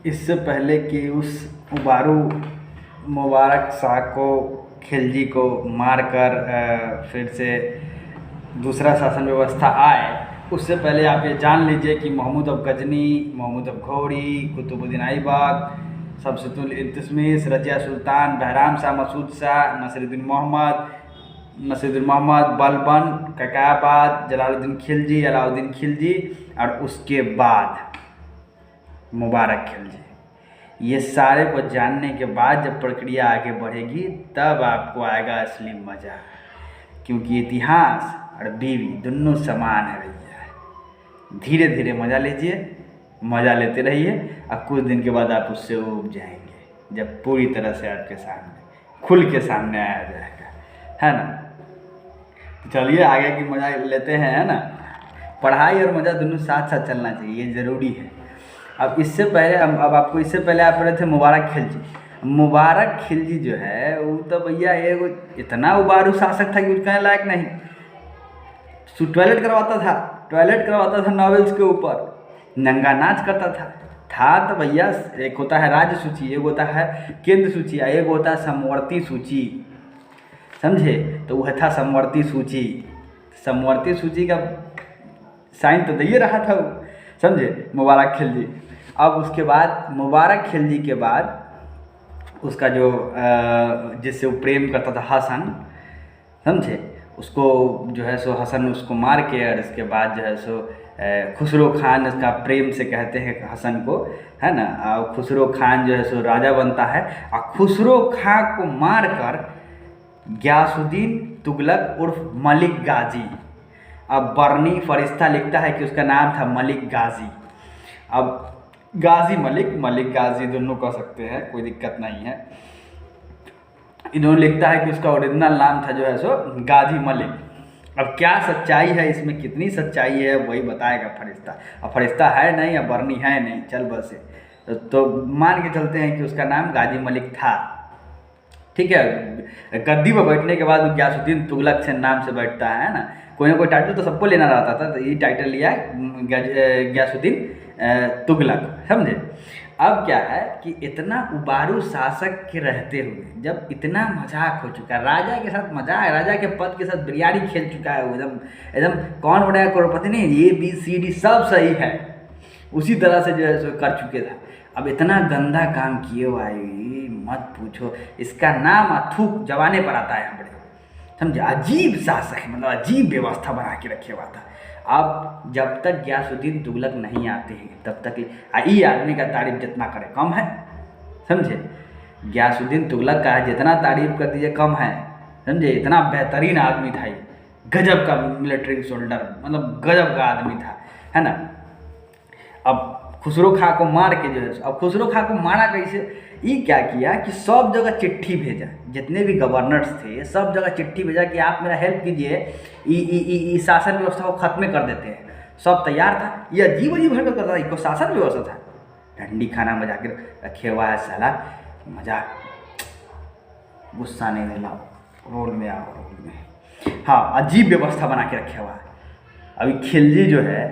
इससे पहले कि उस उबारू मुबारक शाह को खिलजी को मारकर फिर से दूसरा शासन व्यवस्था आए, उससे पहले आप ये जान लीजिए कि महमूद ऑफ गजनी, महमूद ऑफ घोरी, कुतुबुद्दीन ऐबक, शमसुद्दीन इल्तुतमिश, रज़िया सुल्तान, बहराम शाह, मसूद शाह, नसीरुद्दीन मोहम्मद, बलबन, ककायाबाद, जलालुद्दीन खिलजी, अलाउद्दीन खिलजी और उसके बाद मुबारक खिलजी, ये सारे को जानने के बाद जब प्रक्रिया आगे बढ़ेगी तब आपको आएगा असली मज़ा, क्योंकि इतिहास और बीवी दोनों समान है भैया। धीरे धीरे मज़ा लीजिए, मज़ा लेते रहिए और कुछ दिन के बाद आप उससे ऊब जाएंगे जब पूरी तरह से आपके सामने खुल के सामने आया जाएगा, है ना। तो चलिए आगे की मज़ा लेते हैं, है ना। पढ़ाई और मज़ा दोनों साथ साथ चलना चाहिए, ये ज़रूरी है। अब आपको इससे पहले आप पढ़े थे मुबारक खिलजी। मुबारक खिलजी जो है वो तो भैया एगो इतना उबारू शासक था कि उसका लायक नहीं। टॉयलेट करवाता था नॉवेल्स के ऊपर, नंगा नाच करता था तो भैया एक होता है राज्य सूची, एक होता है केंद्र सूची, एक होता है समवर्ती सूची, समझे। तो वह था समवर्ती सूची का साइन तो दे रहा था वो, समझे, मुबारक खिलजी। अब उसके बाद मुबारक खिलजी के बाद उसका जो जिससे वो प्रेम करता था हसन, समझे, उसको जो है सो हसन उसको मार के और इसके बाद जो है सो खुसरो खान, उसका प्रेम से कहते हैं हसन को, है ना। और खुसरो खान जो है सो राजा बनता है और खुसरो खां को मार कर गयासुद्दीन तुगलक उर्फ मलिक गाजी, अब बरनी फरिश्ता लिखता है कि उसका नाम था मलिक गाजी। अब गाजी मलिक गाजी दोनों कह सकते हैं, कोई दिक्कत नहीं है। इन्होंने लिखता है कि उसका ओरिजिनल नाम था जो है सो गाजी मलिक। अब क्या सच्चाई है इसमें, कितनी सच्चाई है वही बताएगा फरिश्ता। अब फरिश्ता है नहीं, अब बरनी है नहीं, चल बस है तो मान के चलते हैं कि उसका नाम गाजी मलिक था, ठीक है। गद्दी पर बैठने के बाद वो गयासुद्दीन तुगलक से नाम से बैठता है ना। कोई ना कोई टाइटल तो सबको लेना रहता था, तो ये टाइटल लिया गयासुद्दीन तुगलक, समझे। अब क्या है कि इतना उबारू शासक के रहते हुए जब इतना मजाक हो चुका है, राजा के साथ मजाक, राजा के पद के साथ बिरयानी खेल चुका है वो, एकदम कौन बनेगा करोड़पति नहीं, ABCD सब सही है, उसी तरह से जो है सो कर चुके थे। अब इतना गंदा काम किए भाई मत पूछो, इसका नाम अथूक जवाने पर आता है बड़े, समझे। अजीब शासक, मतलब अजीब व्यवस्था बना के रखे हुआ था। अब जब तक गयासुद्दीन तुगलक नहीं आते हैं तब तक ये आदमी का तारीफ जितना करे कम है, समझे। गयासुद्दीन तुगलक का जितना तारीफ कर दीजिए कम है, समझे। इतना बेहतरीन आदमी था ये, गजब का मिलिट्री सोल्डर, मतलब गजब का आदमी था, है ना। अब खुसरो खां को मार के जो है, अब खुसरो खां को मारा कैसे, ये क्या किया कि सब जगह चिट्ठी भेजा, जितने भी गवर्नर्स थे सब जगह चिट्ठी भेजा कि आप मेरा हेल्प कीजिए, इस शासन व्यवस्था को खत्म कर देते हैं। सब तैयार था, ये अजीब हरकत करता था, इसको शासन व्यवस्था था, ठंडी खाना बजा के रखे हुआ है साला, मजाक, गुस्सा नहीं देना, रोल में आओ, रोल में। हाँ, अजीब व्यवस्था बना के रखे हुआ है। अभी खिलजी जो है,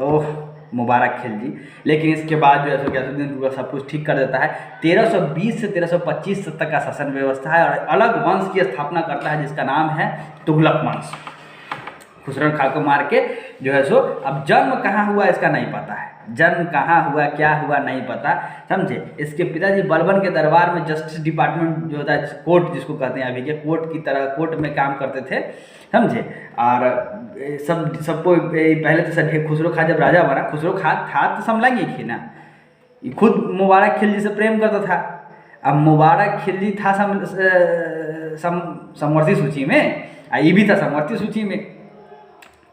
ओह मुबारक खिलजी, लेकिन इसके बाद जो है सो गयासुद्दीन तुगलक सब कुछ ठीक कर देता है। 1320 से 1325 तक का शासन व्यवस्था है और अलग वंश की स्थापना करता है जिसका नाम है तुगलक वंश। खुसरो खां को मार के जो है सो, अब जन्म कहाँ हुआ इसका नहीं पता है, जन्म कहाँ हुआ क्या हुआ नहीं पता, समझे। इसके पिताजी बलबन के दरबार में जस्टिस डिपार्टमेंट जो होता है, कोर्ट जिसको कहते हैं अभी के, कोर्ट की तरह कोर्ट में काम करते थे, समझे। और सबको पहले तो खुसरो खां जब राजा बना, खुसरो खां था तो समलाएंगे ही ना, खुद मुबारक खिलजी से प्रेम करता था। अब मुबारक खिलजी था समवर्ती सूची में, ये भी था समवर्ती सूची में।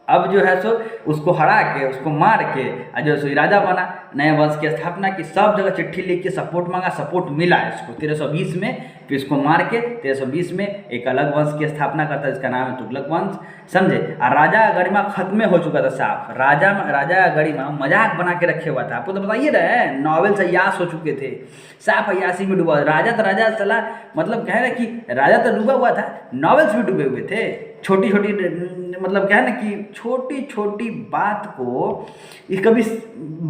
अब जो है सो उसको हरा के, उसको मार के जो है सो राजा बना, नए वंश की स्थापना की, सब जगह चिट्ठी लिख के सपोर्ट मांगा, सपोर्ट मिला इसको 1320 में। फिर इसको मार के 1320 में एक अलग वंश की स्थापना करता है जिसका नाम है तुगलक वंश, समझे। और राजा गरिमा खत्म हो चुका था साफ, राजा गरिमा मजाक बना के रखे हुआ था, आपको तो बताइए रहे, नॉवेल से अयास हो चुके थे, साफ अयासी में डूबा। राजा सलाह, मतलब कह रहे कि राजा तो डूबा हुआ था, नॉवेल्स भी डूबे हुए थे, छोटी छोटी मतलब क्या है ना कि छोटी छोटी बात को, ये कभी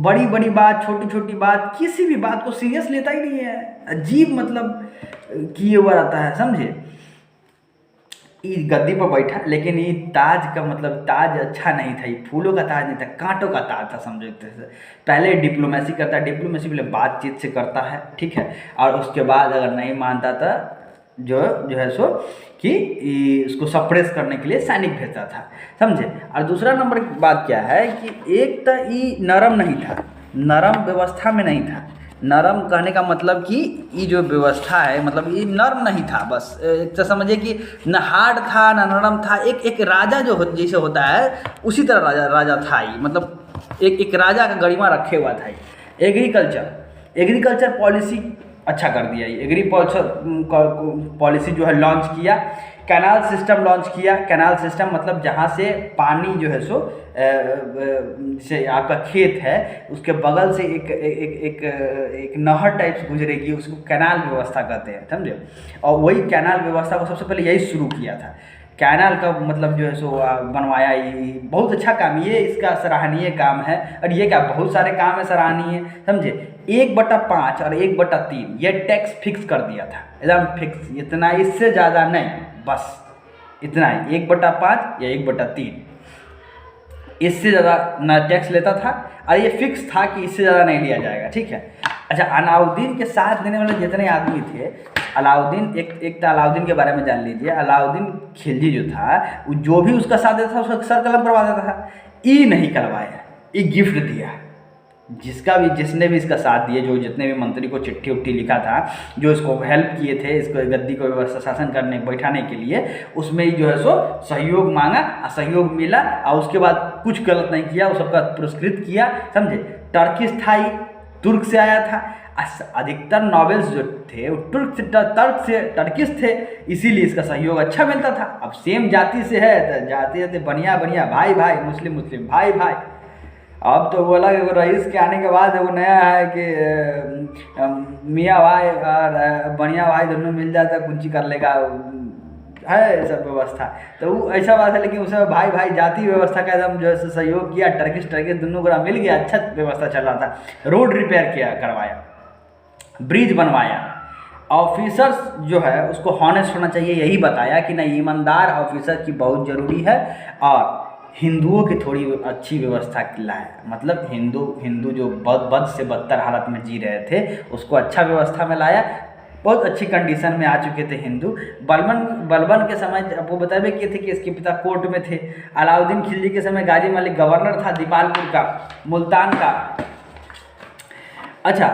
बड़ी बड़ी बात, छोटी छोटी बात, किसी भी बात को सीरियस लेता ही नहीं है, अजीब मतलब किए हुआ रहता है, समझे। ये गद्दी पर बैठा, लेकिन ये ताज का मतलब ताज अच्छा नहीं था, ये फूलों का ताज नहीं था, कांटों का ताज था, समझो एक तरह से। पहले डिप्लोमेसी करता है, डिप्लोमेसी पहले बातचीत से करता है, ठीक है, और उसके बाद अगर नहीं मानता था जो जो है सो कि उसको सप्रेस करने के लिए सैनिक भेजता था, समझे। और दूसरा नंबर की बात क्या है कि एक तो ये नरम नहीं था, नरम व्यवस्था में नहीं था। नरम कहने का मतलब कि ये जो व्यवस्था है, मतलब ये नर्म नहीं था, बस एक तो समझिए कि न हार्ड था न नरम था, एक एक राजा जो जैसे होता है उसी तरह राजा था ये, मतलब एक राजा का गरिमा रखे हुआ था ये। एग्रीकल्चर पॉलिसी अच्छा कर दिया, ये एग्रीकल्चर पॉलिसी जो है लॉन्च किया। कैनाल सिस्टम लॉन्च किया। कैनाल सिस्टम मतलब जहाँ से पानी जो है सो जैसे आपका खेत है उसके बगल से एक नहर टाइप से गुजरेगी, उसको कैनाल व्यवस्था कहते हैं, समझे। और वही कैनाल व्यवस्था को सबसे पहले यही शुरू किया था। कैनाल का मतलब जो है सो बनवाया, ये बहुत अच्छा काम, ये इसका सराहनीय काम है। और ये क्या बहुत सारे काम है सराहनीय, समझे। 1/5 और 1/3 ये टैक्स फिक्स कर दिया था, एकदम फिक्स, इतना, इससे ज़्यादा नहीं, बस इतना ही, 1/5 या 1/3, इससे ज़्यादा ना टैक्स लेता था। और ये फिक्स था कि इससे ज़्यादा नहीं लिया जाएगा, ठीक है। अच्छा, अलाउद्दीन के साथ देने वाले जितने आदमी थे, अलाउद्दीन एक तो अलाउद्दीन के बारे में जान लीजिए। अलाउद्दीन खिलजी जो था, वो जो भी उसका साथ देता था उसका सर कलम करवा देता था। ई नहीं करवाया, ई गिफ्ट दिया। जिसने भी इसका साथ दिए, जो जितने भी मंत्री को चिट्ठी उट्ठी लिखा था, जो इसको हेल्प किए थे इसको गद्दी को व्यवस्था शासन करने बैठाने के लिए, उसमें ही जो है सो सहयोग मांगा और सहयोग मिला। और उसके बाद कुछ गलत नहीं किया, वो सबका पुरस्कृत किया, समझे। टर्किश था, ये तुर्क से आया था। अधिकतर नॉवेल्स जो थे वो टर्किश थे, इसीलिए इसका सहयोग अच्छा मिलता था। अब सेम जाति से है तो जाते जाते बढ़िया भाई भाई, मुस्लिम भाई भाई। अब तो बोला कि वो रईस के आने के बाद वो नया है कि मियाँ भाई और बढ़िया भाई दोनों मिल जाता, कुंची कर लेगा, है सब व्यवस्था। तो वो ऐसा बात है, लेकिन उसमें भाई भाई जाति व्यवस्था का एकदम जो है सहयोग किया। टर्किश दोनों को मिल गया, अच्छा व्यवस्था चल रहा था। रोड रिपेयर किया, करवाया, ब्रिज बनवाया। ऑफिसर्स जो है उसको हॉनेस्ट होना चाहिए, यही बताया कि नहीं, ईमानदार ऑफिसर की बहुत ज़रूरी है। और हिंदुओं की थोड़ी अच्छी व्यवस्था लाया, मतलब हिंदू जो बद से बदतर हालत में जी रहे थे उसको अच्छा व्यवस्था में लाया। बहुत अच्छी कंडीशन में आ चुके थे हिंदू। बलबन के समय वो बतावे किए थे कि इसके पिता कोर्ट में थे। अलाउद्दीन खिलजी के समय गाजी मलिक गवर्नर था दीपालपुर का, मुल्तान का। अच्छा,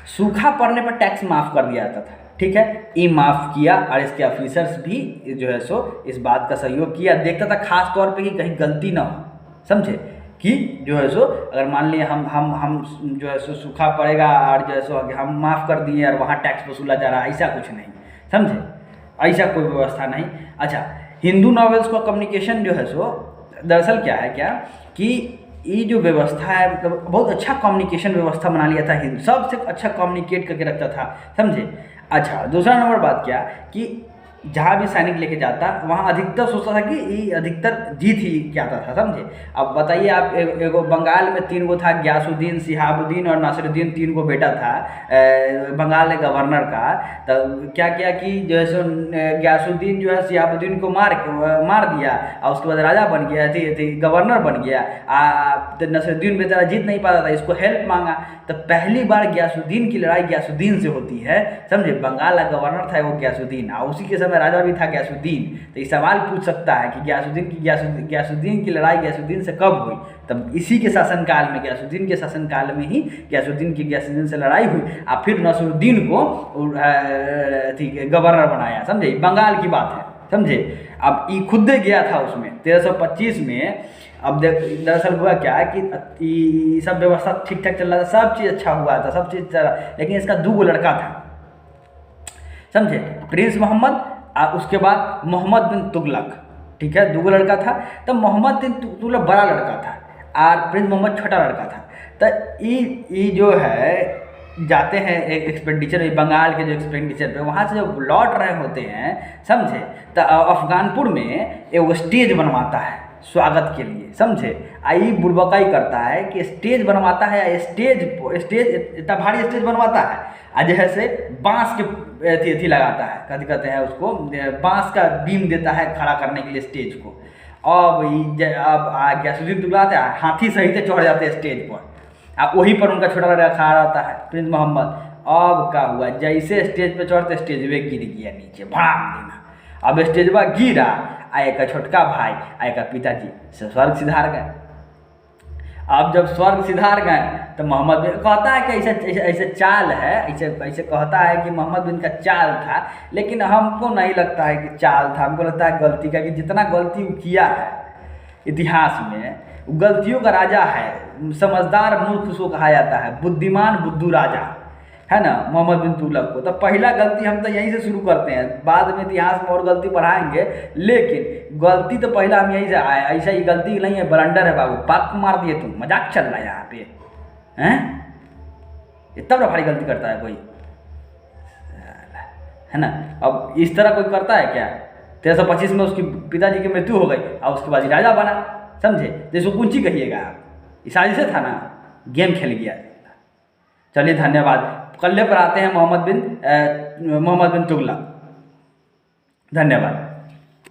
सूखा पड़ने पर टैक्स माफ़ कर दिया जाता था, ठीक है, ये माफ़ किया। और इसके ऑफिसर्स भी जो है सो इस बात का सहयोग किया, देखता था खास तौर पे कि कहीं गलती ना हो, समझे, कि जो है सो अगर मान लिया हम जो है सो सूखा पड़ेगा और जो है सो हम माफ़ कर दिए और वहाँ टैक्स वसूला जा रहा है, ऐसा कुछ नहीं, समझे, ऐसा कोई व्यवस्था नहीं। अच्छा, हिंदू नॉवेल्स का कम्युनिकेशन जो है सो दरअसल क्या है कि ये जो व्यवस्था है, मतलब बहुत अच्छा कम्युनिकेशन व्यवस्था बना लिया था। हिंदू सबसे अच्छा कम्युनिकेट करके रखता था, समझे। अच्छा, दूसरा नंबर बात क्या कि जहाँ भी सैनिक लेके जाता वहाँ अधिकतर सोचता था कि ये अधिकतर जीत ही क्या था, समझे। अब बताइए आप, एगो बंगाल में 3 गो था, गयासुद्दीन, शिहाबुद्दीन और नासिरुद्दीन, 3 गो बेटा था बंगाल के गवर्नर का। तो क्या किया कि जो है सो गयासुद्दीन जो है शिहाबुद्दीन को मार दिया और उसके बाद राजा बन गया, थी गवर्नर बन गया। तो नासिरुद्दीन बेचारा जीत नहीं पाता था, इसको हेल्प मांगा। तो पहली बार गयासुद्दीन की लड़ाई गयासुद्दीन से होती है, समझे। बंगाल का गवर्नर था वो गयासुद्दीन, और उसी के समय राजा भी था गयासुद्दीन। तो ये सवाल पूछ सकता है कि गयासुद्दीन की लड़ाई गयासुद्दीन से कब हुई? तब इसी के शासनकाल में, गयासुद्दीन के शासनकाल में ही गयासुद्दीन से लड़ाई हुई। और फिर नसरुद्दीन को गवर्नर बनाया, समझे। बंगाल की बात है, समझे। अब ये खुद गया था उसमें 1325 में। अब दरअसल हुआ क्या कि सब व्यवस्था ठीक ठाक चल रहा था, सब चीज़ अच्छा हुआ था, सब चीज़ चला। लेकिन इसका 2 लड़का था, समझे, प्रिंस मोहम्मद और उसके बाद मोहम्मद बिन तुगलक, ठीक है, 2 लड़का था। तब मोहम्मद बिन तुगलक बड़ा लड़का था और प्रिंस मोहम्मद छोटा लड़का था। तो ये जो है जाते हैं एक एक्सपेंडिचर, बंगाल के जो एक्सपेंडिचर पे, वहाँ से जब लौट रहे होते हैं, समझे, तो अफगानपुर में एक स्टेज बनवाता है, स्वागत के लिए, समझे। आई बुड़बकाई करता है कि स्टेज बनवाता है, स्टेज इतना भारी स्टेज बनवाता है, आज जैसे बांस के थी लगाता है, कभी कहते हैं उसको, बांस का बीम देता है खड़ा करने के लिए स्टेज को। अब क्या सुदीप दुगला आते हैं, हाथी सहित चढ़ जाते हैं स्टेज पर, अब वहीं पर उनका छोटा लड़का खड़ा रहता है, प्रिंस मोहम्मद। अब क्या हुआ, जैसे स्टेज पे चढ़ते स्टेज वे गिर गया नीचे, भड़ाम देना। अब स्टेजवा गिरा, आए का छोटका भाई, आए का पिताजी से स्वर्ग सिधार गए। अब जब स्वर्ग सिधार गए तो मोहम्मद बिन कहता है कि ऐसे ऐसे चाल है, ऐसे ऐसे कहता है कि मोहम्मद बिन का चाल था, लेकिन हमको नहीं लगता है कि चाल था, हमको लगता है गलती का, कि जितना गलती वो किया है इतिहास में, गलतियों का राजा है। समझदार मूर्ख उसको कहा जाता है, बुद्धिमान बुद्धू राजा, है ना, मोहम्मद बिन तुगलक को। तो पहला गलती हम तो यहीं से शुरू करते हैं, बाद में इतिहास में और गलती पढ़ाएंगे, लेकिन गलती तो पहला हम यहीं से आए। ऐसा ही गलती नहीं है, ब्लंडर है बाबू, पाक मार दिए तुम, मजाक चल रहा है यहाँ पे, हैं? इतना बड़ा भारी गलती करता है कोई, है ना। अब इस तरह कोई करता है क्या? 1325 में उसकी पिताजी की मृत्यु हो गई और उसके बाद राजा बना, समझे। जैसे कुंची कहिएगा आप, इस साजिश से था ना, गेम खेल गया। चलिए धन्यवाद। कल्ले पर आते हैं मोहम्मद बिन तुगलक। धन्यवाद।